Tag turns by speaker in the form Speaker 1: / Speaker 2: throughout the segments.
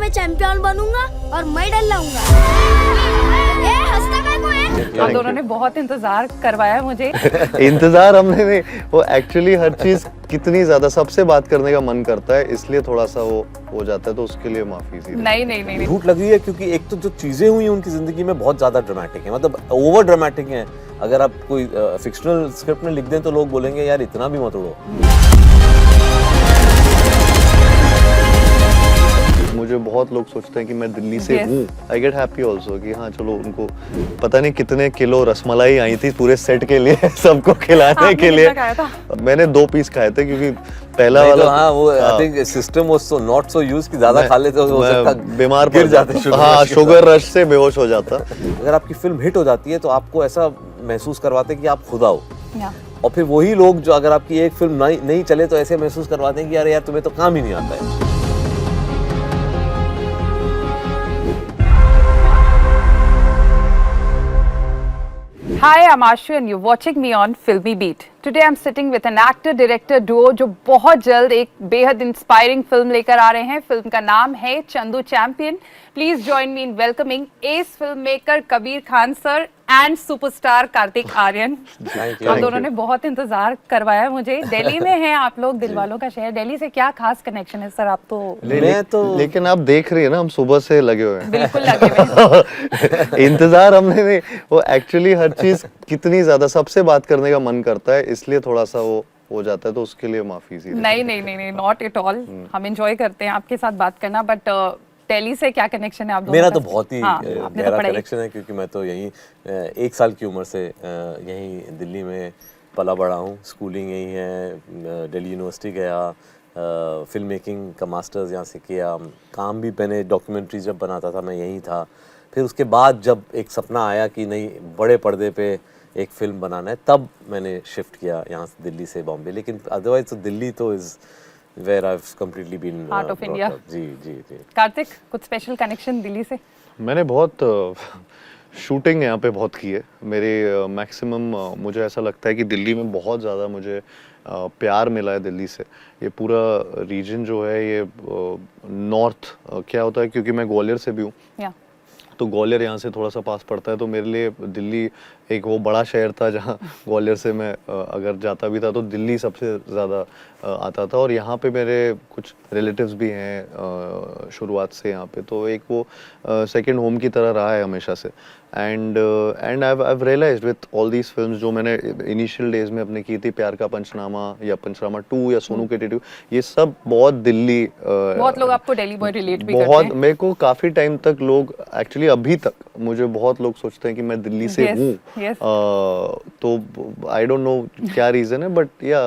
Speaker 1: मैं चैंपियन बनूंगा और मेडल लाऊंगा।
Speaker 2: आप दोनों ने बहुत इंतजार करवाया मुझे।
Speaker 3: इंतजार हमने नहीं, वो एक्चुअली हर चीज कितनी ज्यादा सबसे बात करने का मन करता है, इसलिए थोड़ा सा वो हो जाता है, तो उसके लिए माफी सी।
Speaker 2: नहीं
Speaker 4: झूठ लग रही है क्योंकि एक तो जो चीजें हुई हैं उनकी जिंदगी में बहुत ज्यादा ड्रामेटिक है, मतलब ओवर ड्रामेटिक है। अगर आप कोई फिक्शनल स्क्रिप्ट में लिख दें तो लोग बोलेंगे यार इतना भी मत उड़ो।
Speaker 3: मुझे बहुत लोग सोचते हैं कि मैं दिल्ली से हूँ। आई गेट हैप्पी ऑल्सो कि हाँ चलो, उनको पता नहीं कितने किलो रसमलाई आई थी पूरे सेट के लिए सबको खिलाने के लिए। मैंने 2 पीस खाए थे क्योंकि पहला वाला
Speaker 4: तो हाँ वो I think system was so not so used कि ज्यादा खा लेते हो सकता
Speaker 3: बीमार
Speaker 4: गिर जाते।
Speaker 3: हाँ, शुगर रश से बेहोश हो जाता।
Speaker 4: अगर आपकी फिल्म हिट हो जाती है तो आपको ऐसा महसूस करवाते हैं कि आप खुदा हो, और फिर वही लोग जो अगर आपकी एक फिल्म नहीं चले तो ऐसे महसूस करवाते हैं कि यार तुम्हें तो काम ही नहीं आता है।
Speaker 2: Hi, I'm Ashu and you're watching me on Filmy Beat. Today I'm sitting with an actor-director duo जो बहुत जल्द एक बेहद इंस्पायरिंग फिल्म लेकर आ रहे हैं। फिल्म का नाम है Chandu Champion. Please join me in welcoming ace filmmaker Kabir Khan sir and superstar Kartik Aaryan. आप दोनों ने बहुत इंतजार करवाया मुझे। दिल्ली में हैं आप लोग, दिलवालों का शहर। दिल्ली से क्या खास कनेक्शन है सर? आप तो
Speaker 3: लेकिन आप देख रही है ना, हम सुबह से लगे हुए हैं।
Speaker 2: बिल्कुल लगे हुए।
Speaker 3: इंतजार हमने नहीं, वो एक्चुअली हर चीज कितनी ज्यादा सबसे बात करने का मन करता है, इसलिए थोड़ा सा वो हो जाता है, तो उसके लिए माफी सी।
Speaker 2: नहीं, नॉट एट ऑल। हम एंजॉय करते हैं आपके साथ बात करना, बट दिल्ली से क्या कनेक्शन है आप दोनों का?
Speaker 4: मेरा तो बहुत ही गहरा
Speaker 2: तो
Speaker 4: कनेक्शन है क्योंकि मैं तो यहीं 1 साल की उम्र से यहीं दिल्ली में पला बड़ा हूँ। स्कूलिंग यहीं है, दिल्ली यूनिवर्सिटी गया, फिल्म मेकिंग का मास्टर्स यहाँ से किया। काम भी मैंने डॉक्यूमेंट्री जब बनाता था मैं यहीं था। फिर उसके बाद जब एक सपना आया कि नहीं बड़े पर्दे पे एक फिल्म बनाना है, तब मैंने शिफ्ट किया यहाँ से दिल्ली से बॉम्बे। लेकिन अदरवाइज तो दिल्ली तो is where I've completely been
Speaker 2: Heart of India।
Speaker 4: जी।
Speaker 2: कार्तिक, कुछ स्पेशल कनेक्शन दिल्ली से?
Speaker 3: मैंने बहुत शूटिंग यहाँ पे बहुत की है। मेरे मैक्सिमम मुझे ऐसा लगता है कि दिल्ली में बहुत ज़्यादा मुझे प्यार मिला है दिल्ली से। ये पूरा रीजन जो है ये नॉर्थ क्या होता है, क्योंकि मैं ग्वालियर से भी हूँ, तो ग्वालियर यहाँ से थोड़ा सा पास पड़ता है, तो मेरे लिए दिल्ली एक वो बड़ा शहर था जहाँ ग्वालियर से मैं अगर जाता भी था तो दिल्ली सबसे ज़्यादा आता था। और यहाँ पे मेरे कुछ रिलेटिव्स भी हैं शुरुआत से यहाँ पे, तो एक वो सेकंड होम की तरह रहा है हमेशा से। And I've realized with all these films जो मैंने इनिशियल डेज में अपने की थी, प्यार का पंचनामा या पंचनामा 2 या सोनू के टिटू, ये सब बहुत दिल्ली।
Speaker 2: बहुत लोग आपको दिल्ली बॉय रिलेट भी करते
Speaker 3: बहुत
Speaker 2: हैं।
Speaker 3: मेरे को काफ़ी टाइम तक लोग एक्चुअली अभी तक मुझे बहुत लोग सोचते हैं कि मैं दिल्ली से हूँ। तो आई डोंट नो क्या रीज़न है, बट या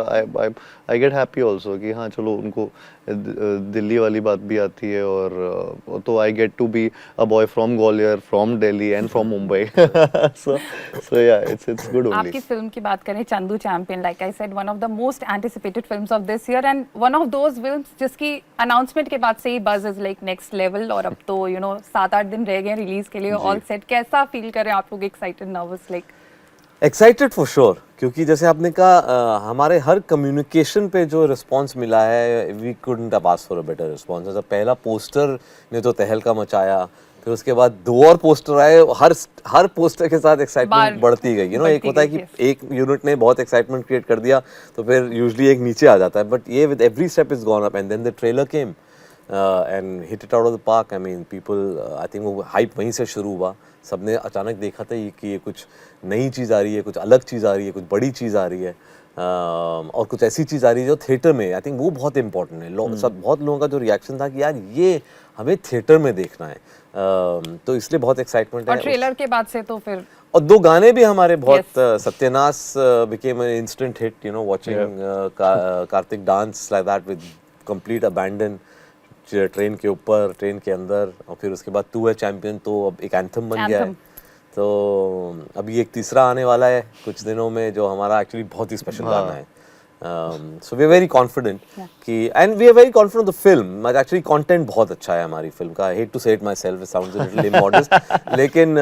Speaker 3: आई गेट हैप्पी ऑल्सो कि हाँ चलो, उनको दिल्ली वाली बात भी आती है। और तो I get to be a boy from Gwalior, from Delhi and from Mumbai. So yeah it's good only.
Speaker 2: आपकी फिल्म की बात करें, Chandu champion, like I said, one of the most anticipated films of this year and one of those films जिसकी announcement के बाद से ही buzz is like next level. और अब तो 7-8 दिन रह गए रिलीज के लिए, ऑल सेट। कैसा फील कर रहे हैं आप लोग? Excited, nervous? Like
Speaker 4: excited for sure, क्योंकि जैसे आपने कहा हमारे हर कम्युनिकेशन पे जो रिस्पांस मिला है, we couldn't have asked for a better response. जैसे पहला पोस्टर ने तो तहलका मचाया, फिर उसके बाद 2 और पोस्टर आए, हर पोस्टर के साथ एक्साइटमेंट बढ़ती गई। एक होता है कि एक यूनिट ने बहुत एक्साइटमेंट क्रिएट कर दिया तो फिर यूजुअली एक नीचे आ जाता है, बट ये with every step is gone up and then the trailer came and hit it out of the park. I mean people, I think वो हाइप वहीं से शुरू हुआ। सबने अचानक देखा था कि ये कुछ नई चीज़ आ रही है, कुछ अलग चीज़ आ रही है, कुछ बड़ी चीज़ आ रही है, और कुछ ऐसी चीज़ आ रही है जो थिएटर में, आई थिंक वो बहुत इंपॉर्टेंट है। बहुत लोगों का जो रिएक्शन था कि यार ये हमें थिएटर में देखना है, तो इसलिए बहुत एक्साइटमेंट है।
Speaker 2: और ट्रेलर के बाद से तो फिर, और
Speaker 4: 2 गाने भी हमारे बहुत सत्यानाश became an instant hit, watching Kartik dance like that with complete abandon, train के ऊपर, ट्रेन के अंदर, और फिर उसके बाद तू है चैंपियन तो अब एक एंथम बन गया है। तो अभी एक तीसरा आने वाला है कुछ दिनों में जो हमारा एक्चुअली बहुत ही स्पेशल गाना है। So we are very confident कि, and we are very confident the film, actually content बहुत अच्छा है हमारी फिल्म का। I hate to say it myself, it sounds a little immodest, लेकिन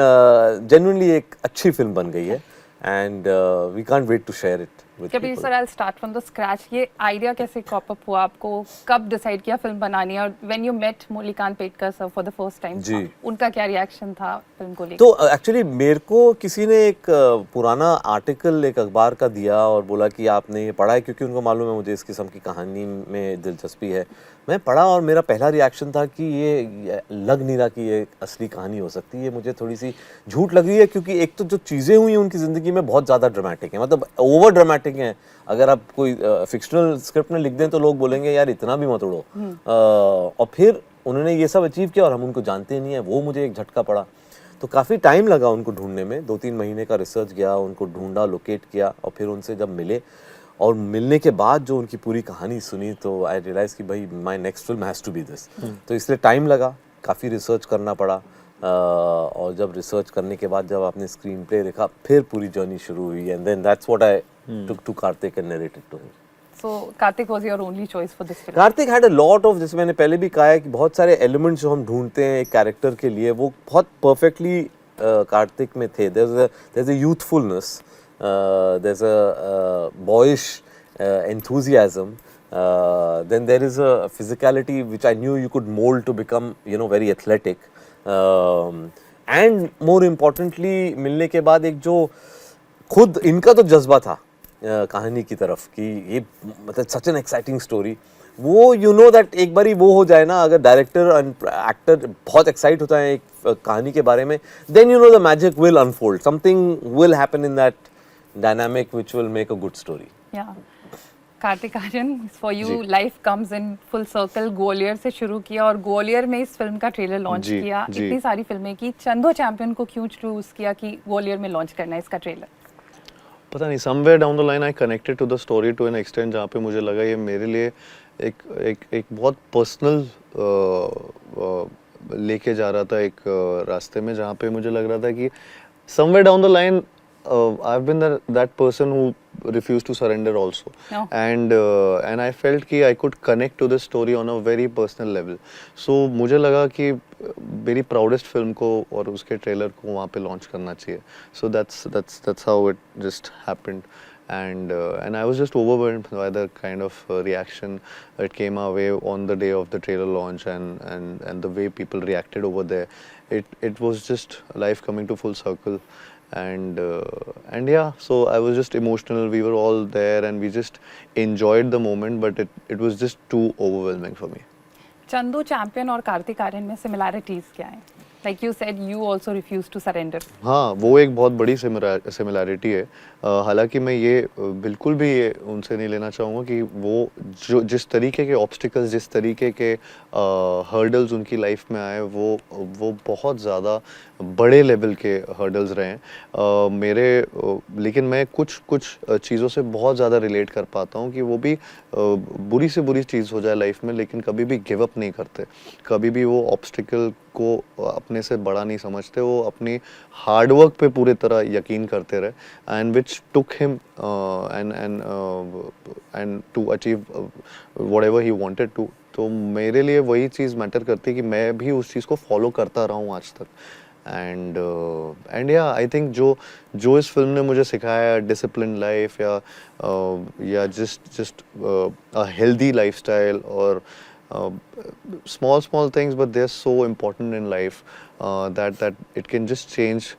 Speaker 4: जेन्युइनली एक अच्छी फिल्म बन गई है and we can't wait to share it with
Speaker 2: जब ये
Speaker 4: people.
Speaker 2: Sir I start from the scratch, ये आइडिया कैसे क्रॉप अप हुआ आपको, कब डिसाइड किया फिल्म बनानी है, और when you met Muralikant Petkar sir for the first time,
Speaker 4: जी।
Speaker 2: उनका क्या रिएक्शन था फिल्म को लेकर?
Speaker 4: तो एक्चुअली मेरे को किसी ने एक पुराना आर्टिकल एक अखबार का दिया और बोला कि आपने ये पढ़ा है, क्योंकि उनको मालूम है मुझे इस किस्म की कहानी में दिलचस्पी है। मैं पढ़ा और मेरा पहला रिएक्शन था कि ये लग नहीं रहा कि ये असली कहानी हो सकती है, मुझे थोड़ी सी झूठ लग रही है, क्योंकि एक तो जो चीज़ें हुई हैं उनकी ज़िंदगी में बहुत ज़्यादा ड्रामेटिक है, मतलब ओवर ड्रामेटिक हैं। अगर आप कोई फिक्शनल स्क्रिप्ट में लिख दें तो लोग बोलेंगे यार इतना भी मत उड़ो। और फिर उन्होंने ये सब अचीव किया और हम उनको जानते नहीं है, वो मुझे एक झटका पड़ा। तो काफ़ी टाइम लगा उनको ढूंढने में, 2-3 महीने का रिसर्च गया, उनको ढूंढा, लोकेट किया, और फिर उनसे जब मिले और मिलने के बाद जो उनकी पूरी कहानी सुनी तो आई रियलाइज कि भाई my next film has to be this. तो इसलिए टाइम लगा, काफ़ी रिसर्च करना पड़ा, और जब रिसर्च करने के बाद जब आपने स्क्रीन प्ले देखा फिर पूरी जर्नी शुरू हुई, and then that's what I took to Kartik and narrated to him.
Speaker 2: So Karthik was your only choice for this film?
Speaker 4: Kartik had a lot of, जैसे मैंने पहले भी कहा है कि बहुत सारे एलिमेंट्स जो हम ढूंढते हैं एक कैरेक्टर के लिए वो बहुत परफेक्टली कार्तिक में थे। There is a youthfulness, there is a boyish enthusiasm, then there is a physicality which I knew you could mold to become, you know, very athletic, and more importantly मिलने के बाद एक जो खुद इनका तो जज्बा था कहानी की तरफ कि ये मतलब सच एन एक्साइटिंग स्टोरी, वो यू नो दैट एक बारी वो हो जाए ना, अगर डायरेक्टर एंड एक्टर बहुत एक्साइट होता है एक कहानी के बारे में, then you know the magic will unfold, something will happen in that dynamic which will make a good story.
Speaker 2: Yeah. Kartik Aaryan, for you life comes in full circle. Gwalior से शुरू किया और ग्वालियर में इस फिल्म का ट्रेलर लॉन्च
Speaker 3: जी,
Speaker 2: किया,
Speaker 3: जी।
Speaker 2: इतनी सारी फिल्में की, चंदो चैंपियन को क्यों चूज किया कि ग्वालियर में लॉन्च करना है इसका ट्रेलर?
Speaker 3: पता नहीं, somewhere down the line I connected to the story to an extent जहाँ पे मुझे लगा ये मेरे लिए एक बहुत पर्सनल लेके जा रहा था एक रास्ते में, जहाँ पे मुझे लग रहा था कि somewhere down the line I've been that person who refused to surrender also.
Speaker 2: No.
Speaker 3: And I felt कि I could connect to this story on a very personal level. So मुझे लगा कि मेरी proudest film को और उसके trailer को वहाँ पे launch करना चाहिए. So that's how it just happened. And I was just overwhelmed by the kind of reaction that came our way on the day of the trailer launch, and the way people reacted over there. It was just life coming to full circle. And yeah, so I was just emotional. We were all there and we just enjoyed the moment, but it was just too overwhelming for me.
Speaker 2: Chandu champion और कार्तिक आर्यन में similarities क्या हैं? Like you said, you also refused to surrender.
Speaker 3: हाँ, वो एक बहुत बड़ी similarity है। हालांकि मैं ये बिल्कुल भी ये उनसे नहीं लेना चाहूँगा कि वो जो जिस तरीके के ऑब्स्टिकल्स, जिस तरीके के हर्डल्स उनकी लाइफ में आए, वो बहुत ज़्यादा बड़े लेवल के हर्डल्स रहे हैं लेकिन मैं कुछ चीज़ों से बहुत ज़्यादा रिलेट कर पाता हूँ कि वो भी बुरी से बुरी चीज़ हो जाए लाइफ में, लेकिन कभी भी गिव अप नहीं करते, कभी भी वो ऑब्स्टिकल को अपने से बड़ा नहीं समझते, वो अपनी हार्डवर्क पे पूरे तरह यकीन करते रहे, and which took him and to achieve whatever he wanted to. तो मेरे लिए वही चीज़ मैटर करती है कि मैं भी उस चीज़ को फॉलो करता रहा हूँ आज तक। एंड या आई थिंक जो इस फिल्म ने मुझे सिखाया, डिसिप्लिन लाइफ या जस्ट अ हेल्दी लाइफस्टाइल और small things, but they're so important in life that it can just change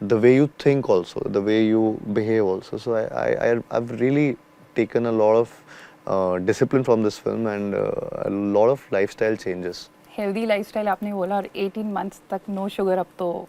Speaker 3: the way you think also, the way you behave also. So I've really taken a lot of discipline from this film and a lot of lifestyle changes.
Speaker 2: Healthy lifestyle आपने बोला, और 18 months तक no sugar, अब तो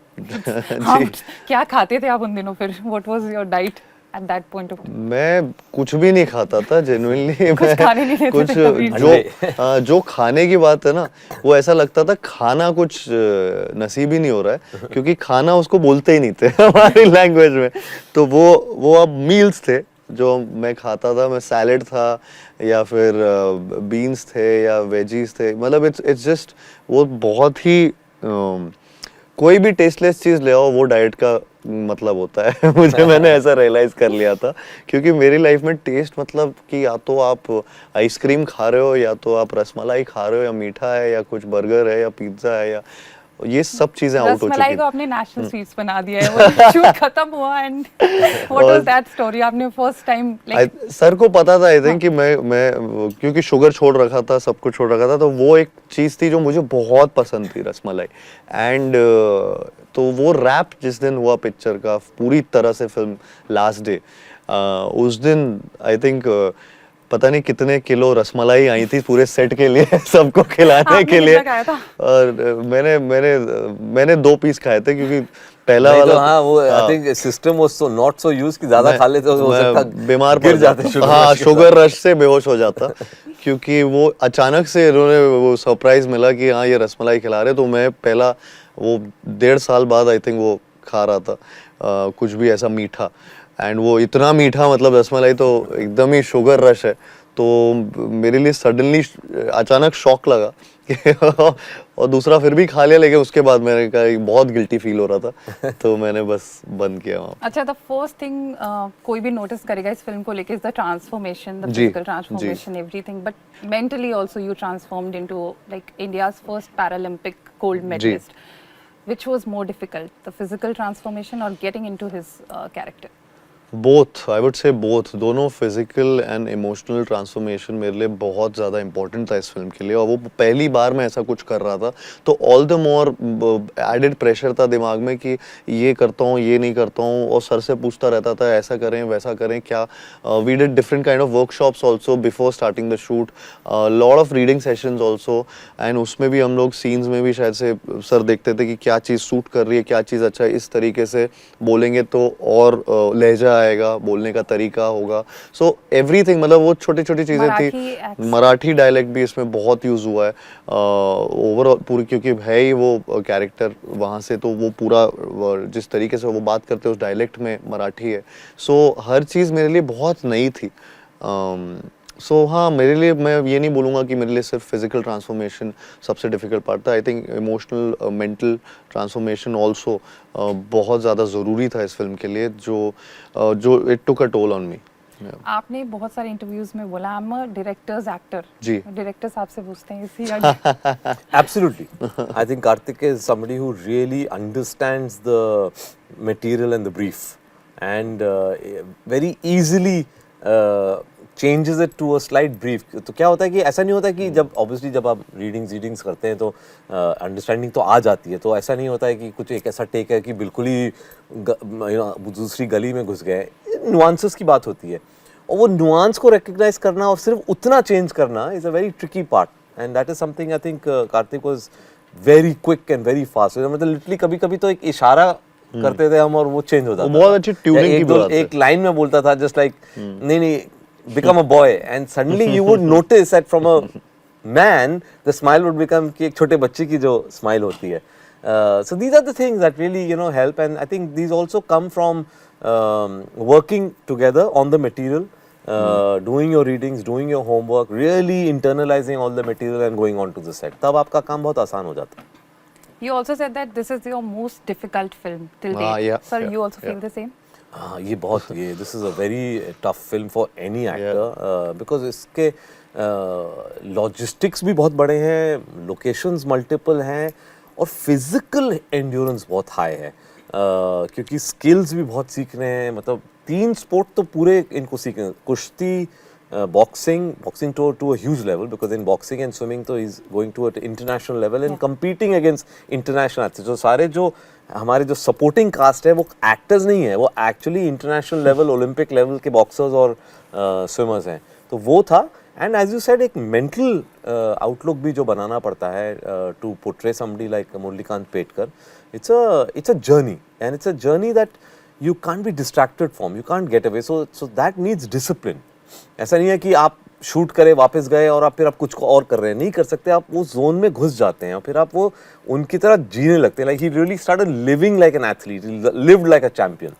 Speaker 2: हाँ, क्या खाते थे आप उन दिनों फिर? What was your diet at that point of time?
Speaker 3: मैं कुछ भी नहीं खाता था जेन्युइनली।
Speaker 2: कुछ खाने नहीं देते
Speaker 3: कुछ
Speaker 2: थे कभी?
Speaker 3: जो खाने की बात है ना, वो ऐसा लगता था खाना कुछ नसीब ही नहीं हो रहा है, क्योंकि खाना उसको बोलते ही नहीं थे हमारी लैंग्वेज में। तो वो अब मील्स थे जो मैं खाता था, मैं सैलेड था या फिर बीन्स थे या वेजीज थे, मतलब इट्स जस्ट वो बहुत ही कोई भी टेस्टलेस चीज़ ले आओ वो डाइट का मतलब होता है मुझे मैंने ऐसा रियलाइज कर लिया था, क्योंकि मेरी लाइफ में टेस्ट मतलब कि या तो आप आइसक्रीम खा रहे हो, या तो आप रसमलाई खा रहे हो, या मीठा है, या कुछ बर्गर है, या पिज्ज़ा है, या ये सब चीजें आउट हो चुकी
Speaker 2: रसमलाई को
Speaker 3: हैं।
Speaker 2: आपने नेशनल स्वीट्स बना दिया है। वो शूट खत्म हुआ and what was that story? आपने फर्स्ट टाइम लाइक
Speaker 3: सर को पता था आई थिंक कि मैं क्योंकि शुगर छोड़ रखा था, सब कुछ छोड़ रखा था, तो वो एक चीज थी जो मुझे बहुत पसंद थी, रसमलाई। एंड तो वो रैप जिस दिन हुआ पिक्चर का पूरी तरह से फिल्म लास्ट डे, उस दिन आई थिंक पता नहीं कितने किलो रसमलाई आई थी पूरे सेट के लिए सबको खिलाने
Speaker 2: आपने
Speaker 3: के लिए।
Speaker 2: कितना खाया था?
Speaker 3: और मैंने 2 पीस खाए थे क्योंकि पहला
Speaker 4: नहीं
Speaker 3: वाला
Speaker 4: तो हाँ, वो I think system was so not so used कि ज्यादा खा लेते तो हो
Speaker 3: मैं
Speaker 4: सकता
Speaker 3: बीमार
Speaker 4: गिर
Speaker 3: पड़
Speaker 4: जाते
Speaker 3: जाता। हाँ, शुगर रश से बेहोश हो जाता क्योंकि वो अचानक से इन्होंने वो सरप्राइज मिला कि हाँ ये रसमलाई खिला रहे, तो मैं पहला वो 1.5 साल बाद आई थिंक वो खा रहा था कुछ भी ऐसा मीठा। एंड वो इतना मीठा, मतलब रसमलाई तो एकदम ही शुगर रश है, तो मेरे लिए सडनली अचानक शॉक लगा और दूसरा फिर भी खा लिया, लेकिन उसके बाद मैंने कहा बहुत गिल्टी फील हो रहा था तो मैंने बस बंद किया वहाँ।
Speaker 2: अच्छा, द फर्स्ट थिंग कोई भी नोटिस करेगा इस फिल्म को लेके इज द ट्रांसफॉर्मेशन, द
Speaker 3: जी,
Speaker 2: physical transformation, everything, but mentally also you transformed into like India's first Paralympic gold medalist. Which was more difficult, the physical transformation or getting into his character?
Speaker 3: Both, I would say both, दोनों physical and emotional transformation मेरे लिए बहुत ज़्यादा important था इस film के लिए, और वो पहली बार मैं ऐसा कुछ कर रहा था, तो all the more added pressure था दिमाग में कि ये करता हूँ, ये नहीं करता हूँ, और सर से पूछता रहता था ऐसा करें वैसा करें क्या। We did different kind of workshops also before starting the shoot, lot of reading sessions also, and उसमें भी हम लोग सीन्स में भी शायद से सर देखते थे कि क्या चीज़ सूट कर रही है, क्या चीज़ अच्छा है, इस तरीके से बोलेंगे तो और लहजा आएगा, बोलने का तरीका होगा, सो एवरीथिंग, मतलब वो छोटी छोटी चीजें थी। मराठी डायलेक्ट भी इसमें बहुत यूज हुआ है ओवरऑल पूरी, क्योंकि है ही वो कैरेक्टर वहाँ से, तो वो पूरा जिस तरीके से वो बात करते हैं उस डायलेक्ट में मराठी है, सो हर चीज़ मेरे लिए बहुत नई थी। सो हाँ, मेरे लिए मैं ये नहीं बोलूँगा कि मेरे लिए सिर्फ फिजिकल ट्रांसफॉर्मेशन सबसे डिफिकल्ट पार्ट था, I think emotional mental transformation also बहुत ज़्यादा ज़रूरी था इस फिल्म के लिए, जो it took a toll on me.
Speaker 2: आपने बहुत सारे इंटरव्यूज में बोला I am a director's actor,
Speaker 3: जी,
Speaker 2: डायरेक्टर्स आपसे पूछते हैं इसी
Speaker 4: Absolutely. I think Karthik is somebody who really understands the material and the brief and very easily changes it to a slight brief. तो क्या होता है कि ऐसा नहीं होता कि जब obviously जब आप रीडिंग्स करते हैं तो अंडरस्टैंडिंग तो आ जाती है, तो ऐसा नहीं होता है कि कुछ एक ऐसा टेक है कि बिल्कुल ही दूसरी गली में घुस गए। नुआंसेस की बात होती है, और वो नुआंस को रिकग्नाइज करना और सिर्फ उतना चेंज करना is a very tricky part, and that is something I think Kartik was very quick and very fast. मतलब लिटरली कभी-कभी तो एक इशारा करते थे हम और वो चेंज हो जाता था।
Speaker 3: बहुत अच्छी ट्यूनिंग की बात है।
Speaker 4: एक लाइन में बोलता था जस्ट लाइक नहीं become a boy, and suddenly you would notice that from a man the smile would become कि एक छोटे बच्चे की जो smile होती है। So these are the things that really help, and I think these also come from working together on the material, doing your readings, doing your homework, really internalizing all the material and going on to the set. तब आपका काम बहुत आसान हो जाता है।
Speaker 2: You also said that this is your most difficult film till date.
Speaker 3: Yeah,
Speaker 2: Sir,
Speaker 3: yeah,
Speaker 2: you also feel the same?
Speaker 4: हाँ, ये this is a very tough film for any actor, because इसके लॉजिस्टिक्स भी बहुत बड़े हैं, locations multiple हैं, और physical endurance बहुत हाई है, क्योंकि स्किल्स भी बहुत सीखने हैं। मतलब 3 स्पोर्ट तो पूरे इनको सीखने, कुश्ती, boxing to a huge level, because in boxing and swimming तो he's going to an international level and competing against international athletes. तो सारे जो हमारे जो सपोर्टिंग कास्ट है वो एक्टर्स नहीं है, वो actually international level, Olympic level के बॉक्सर्स और स्विमर्स हैं, तो वो था। एंड एज यू सेड, एक मेंटल आउटलुक भी जो बनाना पड़ता है to portray somebody like Murlikant Petkar, it's a journey, and it's a journey that you can't be distracted from, you can't get away, so that needs discipline. ऐसा नहीं है कि आप शूट करे वापस गए और फिर आप कुछ को और कर रहे हैं, नहीं कर सकते, आप वो जोन में घुस जाते हैं और फिर आप वो उनकी तरह जीने लगते हैं। Like he really started living like an athlete, lived like a champion.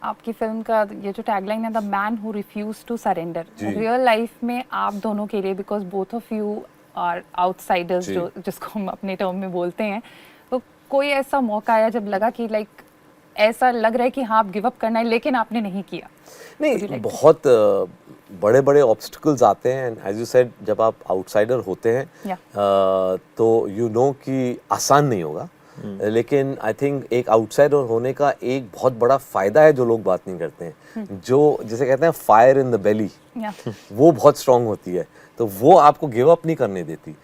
Speaker 2: आपकी फिल्म का ये जो टैगलाइन है, the man who refuse to surrender, real life में आप दोनों के लिए, because both of you are outsiders, जो जिसको हम अपने टर्म में बोलते हैं, तो कोई ऐसा मौका आया जब लगा कि लाइक ऐसा लग रहा है कि हाँ आप गिव अप करना है, लेकिन आपने नहीं किया?
Speaker 4: नहीं, बहुत बड़े बड़े ऑब्स्टिकल्स आते हैं, एंड एज यू सेड जब आप आउटसाइडर होते हैं तो यू नो कि आसान नहीं होगा, लेकिन आई थिंक एक आउटसाइडर होने का एक बहुत बड़ा फायदा है जो लोग बात नहीं करते हैं, जो जिसे कहते हैं फायर इन द बेली, वो बहुत स्ट्रांग होती है, तो वो आपको गिव अप नहीं करने देती।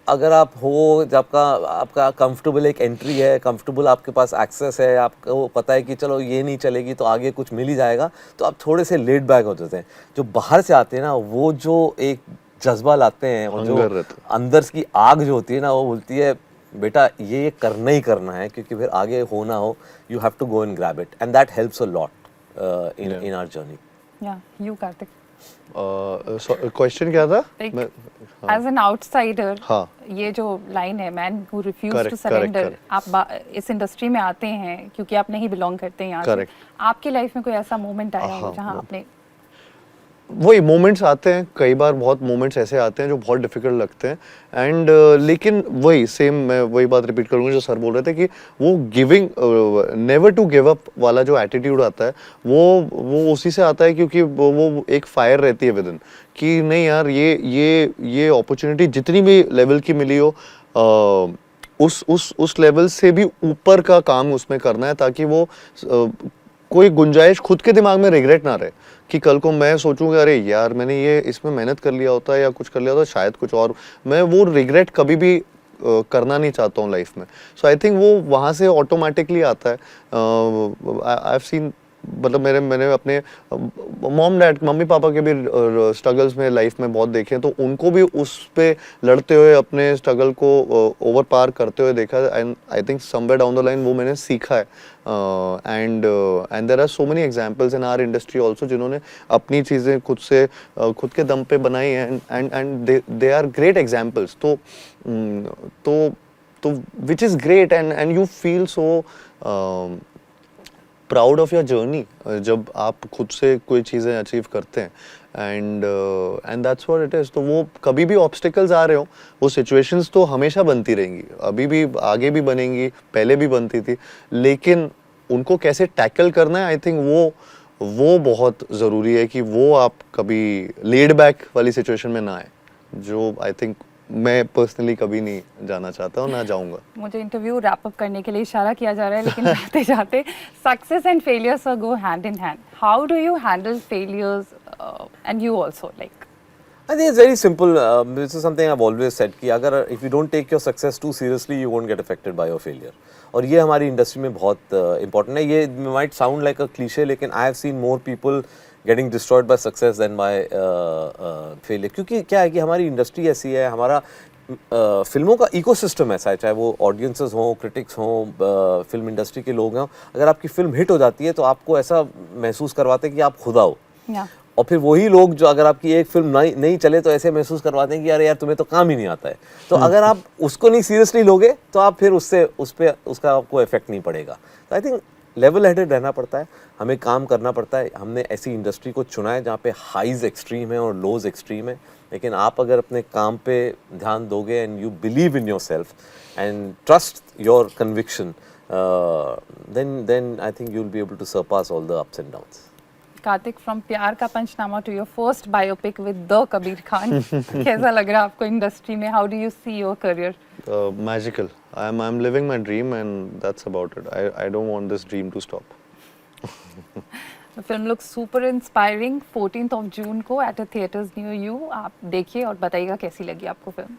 Speaker 4: अगर आप हो जब आपका कंफर्टेबल एक एंट्री है, कंफर्टेबल आपके पास एक्सेस है, आपको पता है कि चलो ये नहीं चलेगी तो आगे कुछ मिल ही जाएगा, तो आप थोड़े से लेट बैक हो जाते हैं। जो बाहर से आते हैं ना, वो जो एक जज्बा लाते हैं और जो अंदर की आग जो होती है ना, वो बोलती है बेटा ये करना ही करना है, क्योंकि फिर आगे हो ना हो, you have to go and grab it, and that helps a lot in our journey.
Speaker 2: या यू कार्तिक,
Speaker 3: क्वेश्चन क्या था?
Speaker 2: एज एन आउटसाइडर,
Speaker 3: हाँ,
Speaker 2: ये जो लाइन है, man who refuse to
Speaker 3: Correct,
Speaker 2: surrender,
Speaker 3: correct.
Speaker 2: आप इस इंडस्ट्री में आते हैं क्योंकि आप नहीं बिलोंग करते हैं यहाँ से।
Speaker 3: Correct.
Speaker 2: आपकी लाइफ में कोई ऐसा मोमेंट आया है
Speaker 3: हाँ,
Speaker 2: जहाँ आपने
Speaker 3: वही मोमेंट्स आते हैं, कई बार बहुत मोमेंट्स ऐसे आते हैं जो बहुत डिफिकल्ट लगते हैं, एंड लेकिन वही सेम मैं वही बात रिपीट करूंगा जो सर बोल रहे थे कि वो giving, never to give up वाला जो एटीट्यूड आता है, वो उसी से आता है, क्योंकि वो एक फायर रहती है विद इन कि नहीं यार, ये अपॉर्चुनिटी जितनी भी लेवल की मिली हो, उस लेवल से भी ऊपर का काम उसमें करना है, ताकि वो कोई गुंजाइश खुद के दिमाग में रिग्रेट ना रहे कि कल को मैं सोचूंगा अरे यार मैंने ये इसमें मेहनत कर लिया होता या कुछ कर लिया होता, शायद कुछ और, मैं वो रिग्रेट कभी भी करना नहीं चाहता हूँ लाइफ में। सो आई थिंक वो वहाँ से ऑटोमेटिकली आता है। आई हैव सीन, मतलब मैंने अपने मॉम डैड, मम्मी पापा के भी स्ट्रगल्स में लाइफ में बहुत देखे हैं, तो उनको भी उस पे लड़ते हुए अपने स्ट्रगल को ओवर पार करते हुए देखा है, and I think somewhere down the line वो मैंने सीखा है। And there are so many examples in our industry also जिन्होंने अपनी चीज़ें खुद के दम पे बनाई हैं, and they are great examples. तो which is great, and you feel so proud of your journey जब आप खुद से कोई चीज़ें अचीव करते हैं, and that's what it is. तो वो कभी भी ऑब्स्टिकल्स आ रहे हो, वो सिचुएशंस तो हमेशा बनती रहेंगी, अभी भी आगे भी बनेंगी, पहले भी बनती थी, लेकिन उनको कैसे टैकल करना है, आई थिंक वो बहुत ज़रूरी है कि वो आप कभी लेड बैक वाली सिचुएशन में ना आए, जो आई थिंक मैं पर्सनली कभी नहीं जाना चाहता हूँ, ना जाऊंगा।
Speaker 2: मुझे इंटरव्यू रैप अप करने के लिए इशारा किया जा रहा है, लेकिन जाते जाते success and failures go hand in hand. How do you handle failures and you also, like
Speaker 4: I think it's very simple. This is something I've always said कि अगर if you don't take your success too seriously, you won't get affected by your failure. और ये हमारी industry में बहुत important है। ये might sound like a cliche, लेकिन I have seen more people getting destroyed by success than by failure. क्योंकि क्या है कि हमारी इंडस्ट्री ऐसी है, हमारा फिल्मों का इकोसिस्टम ऐसा है, चाहे वो ऑडियंसेस हों, क्रिटिक्स हों, फिल्म इंडस्ट्री के लोग हों, अगर आपकी फिल्म हिट हो जाती है तो आपको ऐसा महसूस करवाते हैं कि आप खुदा हो। और फिर वही लोग जो अगर आपकी एक फिल्म नहीं चले तो ऐसे महसूस करवाते हैं कि यार तुम्हें तो काम ही नहीं आता है। तो अगर आप उसको नहीं सीरियसली लोगे तो आप फिर उसका आपको इफेक्ट नहीं पड़ेगा। तो आई थिंक लेवल हेडेड रहना पड़ता है, हमें काम करना पड़ता है। हमने ऐसी इंडस्ट्री को चुना है जहाँ पे हाइज एक्सट्रीम है और लोज एक्सट्रीम है, लेकिन आप अगर अपने काम पे ध्यान दोगे and you believe in your self and trust your conviction, then I think you'll be able to surpass all the ups and downs.
Speaker 2: Kartik, from Pyaar Ka Panchnama to your first biopic with the Kabir Khan, कैसा लग रहा है आपको इंडस्ट्री में? How do you see your career?
Speaker 3: Magical. I'm living my dream and that's about it. I don't want this dream to stop.
Speaker 2: The film looks super inspiring. 14th of June को at a theaters near you. आप देखिए और बताइएगा कैसी लगी आपको film.